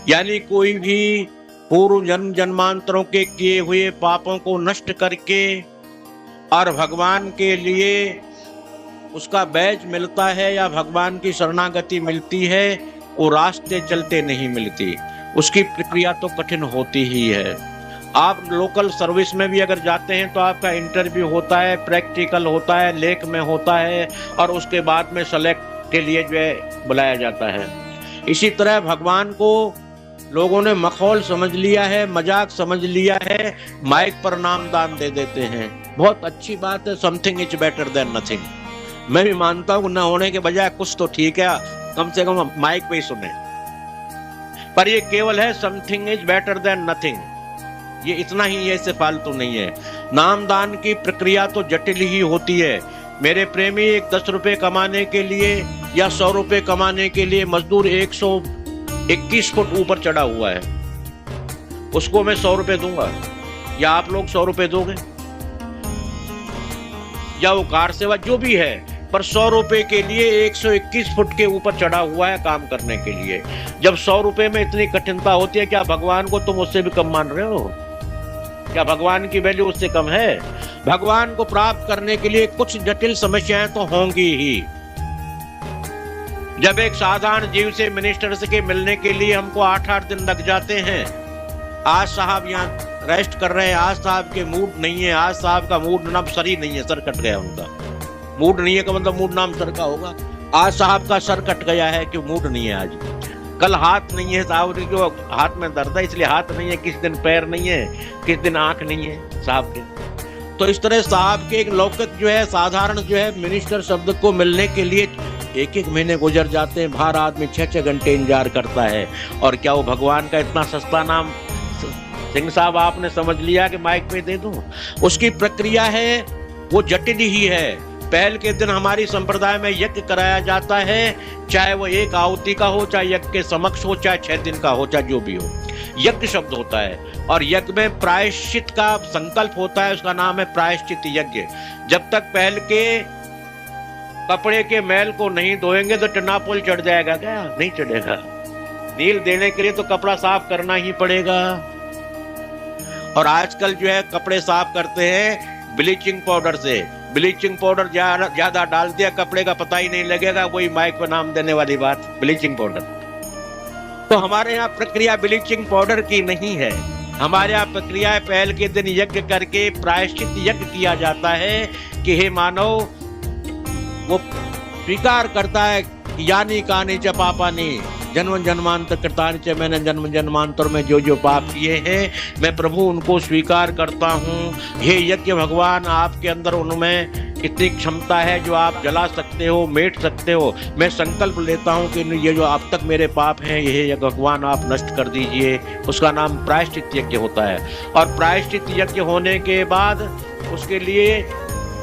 यानी कोई भी पूर्व जन्म जन्मांतरों के किए हुए पापों को नष्ट करके और भगवान के लिए उसका बैज मिलता है या भगवान की शरणागति मिलती है, वो रास्ते चलते नहीं मिलती। उसकी प्रक्रिया तो कठिन होती ही है। आप लोकल सर्विस में भी अगर जाते हैं तो आपका इंटरव्यू होता है, प्रैक्टिकल होता है, लेख में होता है और उसके बाद में सेलेक्ट के लिए जो है बुलाया जाता है। इसी तरह भगवान को लोगों ने मखौल समझ लिया है, मजाक समझ लिया है, माइक पर नाम दान दे देते हैं। बहुत अच्छी बात है, something is better than nothing. मैं भी मानता हूं न होने के बजाय कुछ तो ठीक है, कम से कम माइक पे ही सुने। पर ये केवल है something is better than nothing, ये इतना ही है, इससे फालतू नहीं है। नामदान की प्रक्रिया तो जटिल ही होती है मेरे प्रेमी। एक 10 रुपए कमाने के लिए या 100 रुपए कमाने के लिए मजदूर 121 फुट ऊपर चढ़ा हुआ है, उसको मैं 100 रुपए दूंगा या आप लोग 100 रुपए दोगे या वो कार सेवा जो भी है, पर 100 रुपए के लिए 121 फुट के ऊपर चढ़ा हुआ है काम करने के लिए। जब 100 रुपए में इतनी कठिनता होती है, क्या भगवान को तुम उससे भी कम मान रहे हो? क्या भगवान की वैल्यू उससे कम है? भगवान को प्राप्त करने के लिए कुछ जटिल समस्याएं तो होंगी ही। जब एक साधारण जीव से मिनिस्टर से के मिलने के लिए हमको 8-8 दिन लग जाते हैं। आज साहब यहाँ रेस्ट कर रहे हैं, आज साहब के मूड नहीं है, आज साहब का मूड नाम सर ही नहीं है, सर कट गया उनका। मूड नहीं है का मतलब मूड नाम सर का होगा। आज साहब का सर कट गया है कि मूड नहीं है आज। कल हाथ नहीं है साहब जो हाथ में दर्द है इसलिए हाथ नहीं है, किस दिन पैर नहीं है, किस दिन आंख नहीं है साहब के। तो इस तरह साहब के एक लौकिक जो है साधारण जो है मिनिस्टर शब्द को मिलने के लिए 1-1 महीने गुजर जाते हैं। बाहर आदमी 6-6 घंटे इंतजार करता है। और क्या वो भगवान का इतना सस्ता नाम सिंह साहब आपने समझ लिया कि माइक पे दे दूं? उसकी प्रक्रिया है वो जटिल ही है। पहल के दिन हमारी संप्रदाय में यज्ञ कराया जाता है, चाहे वो एक आहुति का हो, चाहे यज्ञ के समक्ष हो, चाहे 6 दिन का हो, चाहे जो भी हो। यज्ञ शब्द होता है और यज्ञ में प्रायश्चित का संकल्प होता है, उसका नाम है प्रायश्चित यज्ञ। जब तक पहल के कपड़े के मैल को नहीं धोएंगे तो टिनापुल चढ़ जाएगा क्या? नहीं चढ़ेगा। नील देने के लिए तो कपड़ा साफ करना ही पड़ेगा। और आजकल जो है कपड़े साफ करते हैं ब्लीचिंग पाउडर से। ब्लीचिंग पाउडर ज्यादा डाल दिया, कपड़े का पता ही नहीं लगेगा। वही माइक पर नाम देने वाली बात, ब्लीचिंग पाउडर। तो हमारे यहाँ प्रक्रिया ब्लीचिंग पाउडर की नहीं है। हमारे यहाँ प्रक्रिया पहल के दिन यज्ञ करके प्रायश्चित यज्ञ किया जाता है कि हे मानव, वो स्वीकार करता है यानी कानी च पापानी जन्म जन्मांतर कृतानि च, मैंने जन्म जन्मांतर में जो जो पाप किए हैं मैं प्रभु उनको स्वीकार करता हूँ। हे यज्ञ भगवान, आपके अंदर उनमें इतनी क्षमता है जो आप जला सकते हो, मेट सकते हो। मैं संकल्प लेता हूँ कि ये जो अब तक मेरे पाप हैं ये यज्ञ भगवान आप नष्ट कर दीजिए। उसका नाम प्रायश्चित यज्ञ होता है। और प्रायश्चित यज्ञ होने के बाद उसके लिए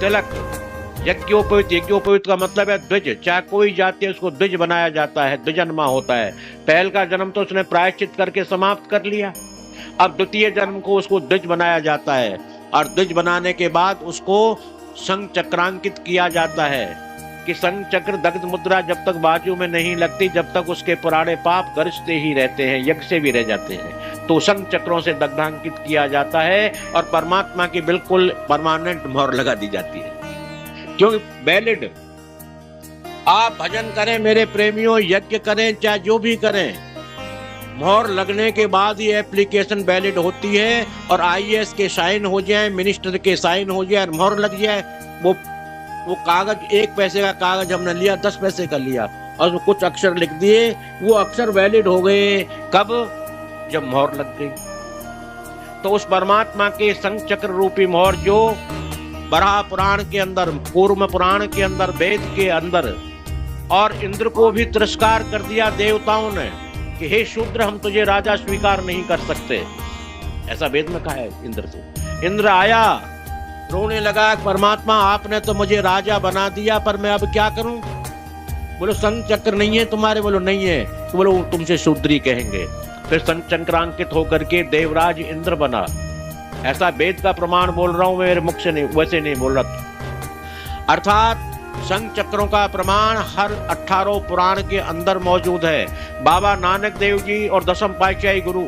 तिलक, यज्ञोपवीत का मतलब है ध्वज। चाहे कोई जाति है उसको ध्वज बनाया जाता है, द्विजन्मा होता है। पहल का जन्म तो उसने प्रायश्चित करके समाप्त कर लिया। अब द्वितीय जन्म को उसको ध्वज बनाया जाता है और ध्वज बनाने के बाद उसको संघ चक्रांकित किया जाता है कि संघ चक्र दग्ध मुद्रा जब तक बाजू में नहीं लगती जब तक उसके पुराने पाप गरजते ही रहते हैं, यज्ञ से भी रह जाते हैं। तो संघ चक्रों से दग्धांकित किया जाता है और परमात्मा की बिल्कुल परमानेंट मोहर लगा दी जाती है। क्योंकि वैलिड, आप भजन करें मेरे प्रेमियों, यज्ञ करें, चाहे जो भी करें, मोहर लगने के बाद ही एप्लीकेशन वैलिड होती है। और आईएएस के साइन हो जाए, मिनिस्टर के साइन हो जाए, मोहर लग जाए, वो कागज 1 पैसे का कागज हमने लिया, 10 पैसे का लिया और वो कुछ अक्षर लिख दिए, वो अक्षर वैलिड हो गए। कब? जब मोहर लग गई। तो उस परमात्मा के संघ चक्र रूपी मोहर जो बराह पुराण के अंदर, कूर्म पुराण के अंदर, वेद के अंदर, और इंद्र को भी तिरस्कार कर दिया देवताओं ने कि हे शूद्र, हम तुझे राजा स्वीकार नहीं कर सकते। ऐसा वेद में कहा है इंद्र से। इंद्र आया, रोने लगा, परमात्मा आपने तो मुझे राजा बना दिया, पर मैं अब क्या करूं? बोलो संघ चक्र नहीं है तुम्हारे? बोलो नहीं है। तो बोलो तुमसे शूद्री कहेंगे। फिर संघ चक्रांकित होकर के देवराज इंद्र बना। ऐसा वेद का प्रमाण बोल रहा हूं, मेरे मुख से नहीं, वैसे नहीं बोल रहा। अर्थात संघ चक्रों का प्रमाण हर 18 पुराण के अंदर मौजूद है। बाबा नानक देव जी और दसम पातशाही गुरु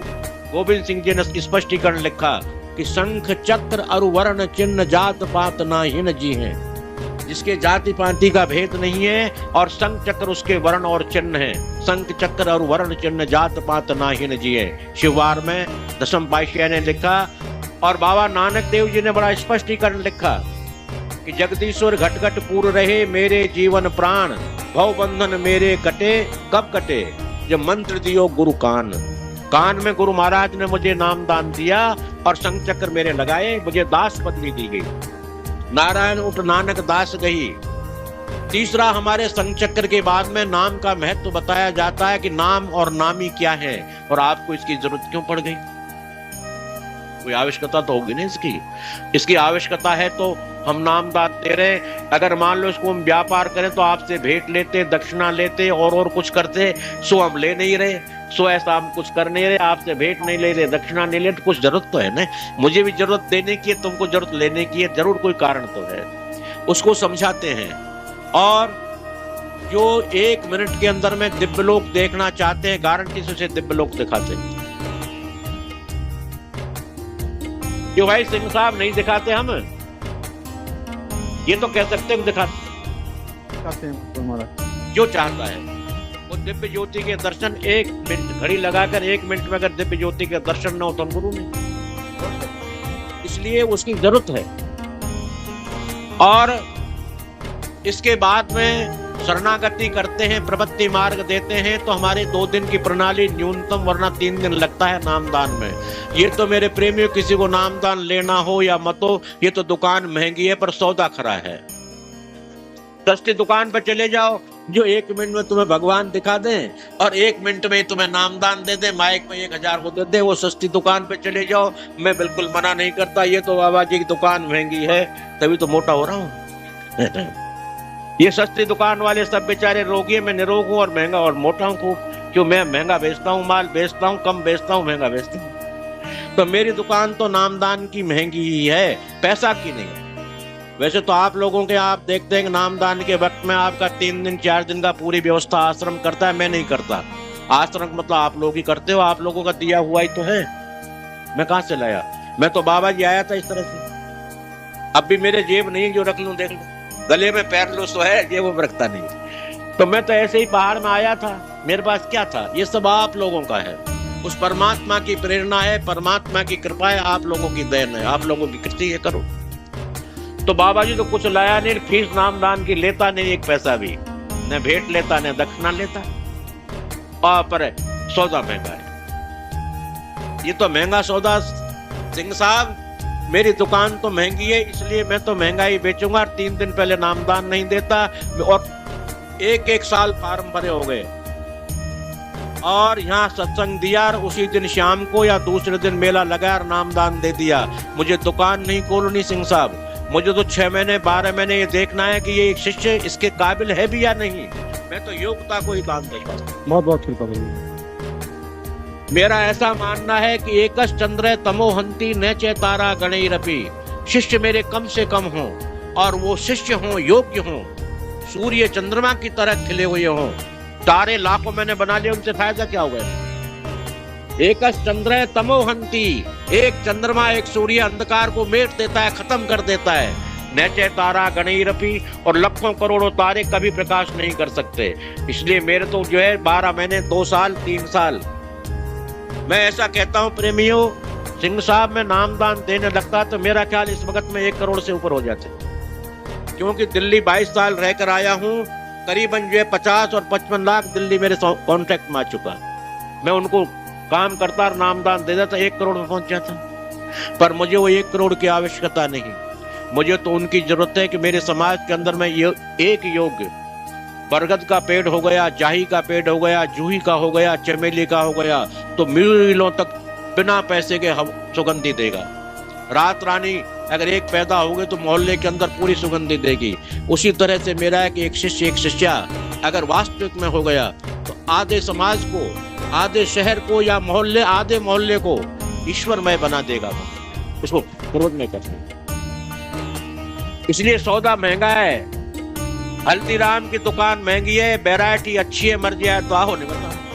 गोविंद सिंह जी ने स्पष्टीकरण लिखा कि शंख चक्र और वर्ण चिन्ह जात पात नाहीन जी हैं, जिसके जाति पाति का भेद नहीं है, और शंख चक्र उसके वर्ण और चिन्ह है। शंख चक्र और वर्ण चिन्ह जात पात नाहीन जी है, शिववार में दसम पातशाही ने लिखा। और बाबा नानक देव जी ने बड़ा स्पष्टीकरण लिखा कि जगदीश्वर घट घट पूर रहे मेरे जीवन प्राण, भव बंधन मेरे कटे कब कटे, जब मंत्र दियो गुरु कान। कान में गुरु महाराज ने मुझे नाम दान दिया और शंख चक्र मेरे लगाए, मुझे दास पदवी दी गई। नारायण उठ नानक दास गई। तीसरा, हमारे शंख चक्र के बाद में नाम का महत्व बताया जाता है कि नाम और नामी क्या है, और आपको इसकी जरूरत क्यों पड़ गई? कोई आवश्यकता तो होगी ना इसकी आवश्यकता है तो हम नाम दान दे रहे। अगर मान लो इसको हम व्यापार करें तो आपसे भेंट लेते, दक्षिणा लेते और कुछ करते, सो हम ले नहीं रहे, सो ऐसा हम कुछ कर नहीं रहे, आपसे भेंट नहीं ले रहे, दक्षिणा नहीं ले, तो कुछ जरूरत तो है ना। मुझे भी जरूरत देने की है, तुमको जरूरत लेने की है, जरूर कोई कारण तो है। उसको समझाते हैं। और जो 1 मिनट के अंदर में दिव्यलोक देखना चाहते हैं, गारंटी से उसे दिव्यलोक दिखाते हैं। क्यों भाई सिंह साहब नहीं दिखाते? हम ये तो कह सकते हैं दिखाते हैं। जो चाहता है वो दिव्य ज्योति के दर्शन 1 मिनट घड़ी लगाकर 1 मिनट में अगर दिव्य ज्योति के दर्शन न हो तो हम गुरु नहीं, इसलिए उसकी जरूरत है। और इसके बाद में शरणागति करते हैं, प्रवृत्ति मार्ग देते हैं, तो हमारे 2 दिन की प्रणाली न्यूनतम, वरना 3 दिन लगता है नामदान में। ये तो मेरे प्रेमियों, किसी को नामदान लेना हो या मत हो, ये तो दुकान महंगी है पर सौदा खरा है। सस्ती दुकान पर चले जाओ, जो 1 मिनट में तुम्हें भगवान दिखा दें और 1 मिनट में तुम्हें नामदान दे दे, माइक में 1000 को दे दे, वो सस्ती दुकान पे चले जाओ। मैं बिल्कुल मना नहीं करता, ये तो बाबा जी की दुकान महंगी है तभी तो मोटा हो रहा हूँ। ये सस्ती दुकान वाले सब बेचारे रोगी हैं, मैं निरोग हूँ और महंगा और मोटा हूँ। क्यों? मैं महंगा बेचता हूँ, माल बेचता हूँ, कम बेचता हूँ, महंगा बेचता हूँ। तो मेरी दुकान तो नामदान की महंगी ही है, पैसा की नहीं है। वैसे तो आप लोगों के, आप देखते हैं नामदान के वक्त में आपका 3 दिन 4 दिन का पूरी व्यवस्था आश्रम करता है, मैं नहीं करता। आश्रम मतलब आप लोग ही करते हो, आप लोगों का दिया हुआ ही तो है। मैं कहाँ से लाया? मैं तो बाबा जी आया था इस तरह से। अब भी मेरे जेब नहीं जो रख लूं, देख लो, गले में पैर लो सो है, जेब में रखता नहीं। तो मैं तो ऐसे ही पहाड़ में आया था, मेरे पास क्या था? ये सब आप लोगों का है, उस परमात्मा की प्रेरणा है, परमात्मा की कृपा है, आप लोगों की देन है, आप लोगों की कृति है, करो। तो बाबा जी तो कुछ लाया नहीं, फीस नामदान की लेता नहीं 1 पैसा भी, न भेंट लेता न दक्षिणा लेता, और पर सौदा महंगा है। ये तो महंगा सौदा सिंह साहब, मेरी दुकान तो महंगी है इसलिए मैं तो महंगा ही बेचूंगा, 3 दिन पहले नामदान नहीं देता। और 1 साल फार्म भरे हो गए और यहाँ सत्संग दिया और उसी दिन शाम को या दूसरे दिन मेला लगा और नामदान दे दिया। मुझे दुकान नहीं खोलनी सिंह साहब, मुझे तो 6 महीने 12 महीने ये देखना है कि ये शिष्य इसके काबिल है भी या नहीं। मैं तो योग्यता को ही दान देता हूँ। बहुत बहुत कृपा। मेरा ऐसा मानना है कि एकस चंद्र तमोहंती न चेतारा गणई रपी, शिष्य मेरे कम से कम हों और वो शिष्य हों, योग्य हों, सूर्य चंद्रमा की तरह खिले हुए हों। तारे लाखों मैंने बना लिए, उनसे फायदा क्या हुआ? एकस चंद्र तमोहंती, एक चंद्रमा एक सूर्य अंधकार को मेट देता है, खत्म कर देता है। नैचे तारा गणई रपी, और लाखों करोड़ों तारे कभी प्रकाश नहीं कर सकते। इसलिए मेरे तो जो है 12 महीने 2 साल 3 साल, मैं ऐसा कहता हूं प्रेमियों, सिंह साहब में नामदान देने लगता तो मेरा ख्याल इस वक्त में 1 करोड़ से ऊपर हो जाते। क्योंकि दिल्ली 22 साल रहकर आया हूं, करीबन जो है 50 और 55 लाख दिल्ली मेरे कॉन्ट्रैक्ट में आ चुका। मैं उनको काम करता और नामदान दे देता, 1 करोड़ में पहुंच जाता। पर मुझे वो 1 करोड़ की आवश्यकता नहीं, मुझे तो उनकी जरूरत है कि मेरे समाज के अंदर में ये एक योग्य, बरगद का पेड़ हो गया, जाही का पेड़ हो गया, जूही का हो गया, चमेली का हो गया, तो मीलों तक बिना पैसे के सुगंधी देगा। रात रानी अगर एक पैदा हो गई तो मोहल्ले के अंदर पूरी सुगंधी देगी। उसी तरह से मेरा है कि एक शिष्य एक शिष्या अगर वास्तविक में हो गया तो आधे समाज को, आधे शहर को या मोहल्ले, आधे मोहल्ले को ईश्वरमय बना देगा। वो उसको क्रोध नहीं करते। इसलिए सौदा महंगा है, हल्दीराम की दुकान महंगी है, वैरायटी अच्छी है, मर्जी आए तो आओ, नहीं बताओ।